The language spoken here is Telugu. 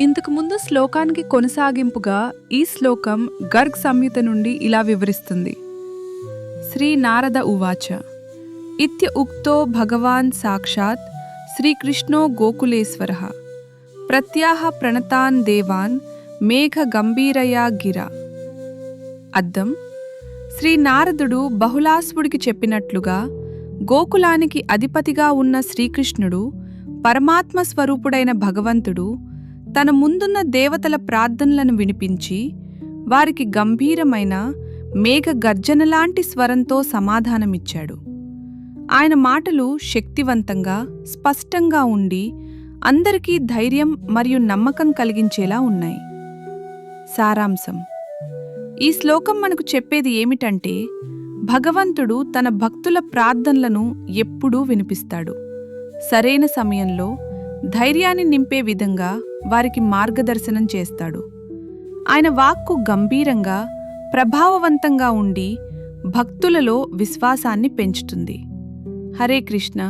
ఇంతకుముందు శ్లోకానికి కొనసాగింపుగా ఈ శ్లోకం గర్గ్ సంహిత నుండి ఇలా వివరిస్తుంది. శ్రీ నారద ఉవాచ ఇత్య ఉక్తో భగవాన్ సాక్షాత్ శ్రీకృష్ణో గోకులేశ్వరః ప్రత్యాహ ప్రణతాన్ దేవాన్ మేఘ గంభీరయా గిర. అద్దం: శ్రీ నారదుడు బహుళాశ్వుడికి చెప్పినట్లుగా గోకులానికి అధిపతిగా ఉన్న శ్రీకృష్ణుడు, పరమాత్మ స్వరూపుడైన భగవంతుడు తన ముందున్న దేవతల ప్రార్థనలను వినిపించి వారికి గంభీరమైన మేఘ గర్జనలాంటి స్వరంతో సమాధానమిచ్చాడు. ఆయన మాటలు శక్తివంతంగా, స్పష్టంగా ఉండి అందరికీ ధైర్యం మరియు నమ్మకం కలిగించేలా ఉన్నాయి. సారాంశం: ఈ శ్లోకం మనకు చెప్పేది ఏమిటంటే, భగవంతుడు తన భక్తుల ప్రార్థనలను ఎప్పుడూ వినిపిస్తాడు. సరైన సమయంలో ధైర్యాన్ని నింపే విధంగా వారికి మార్గదర్శనం చేస్తాడు. ఆయన వాక్కు గంభీరంగా, ప్రభావవంతంగా ఉండి భక్తులలో విశ్వాసాన్ని పెంచుతుంది. హరే కృష్ణ.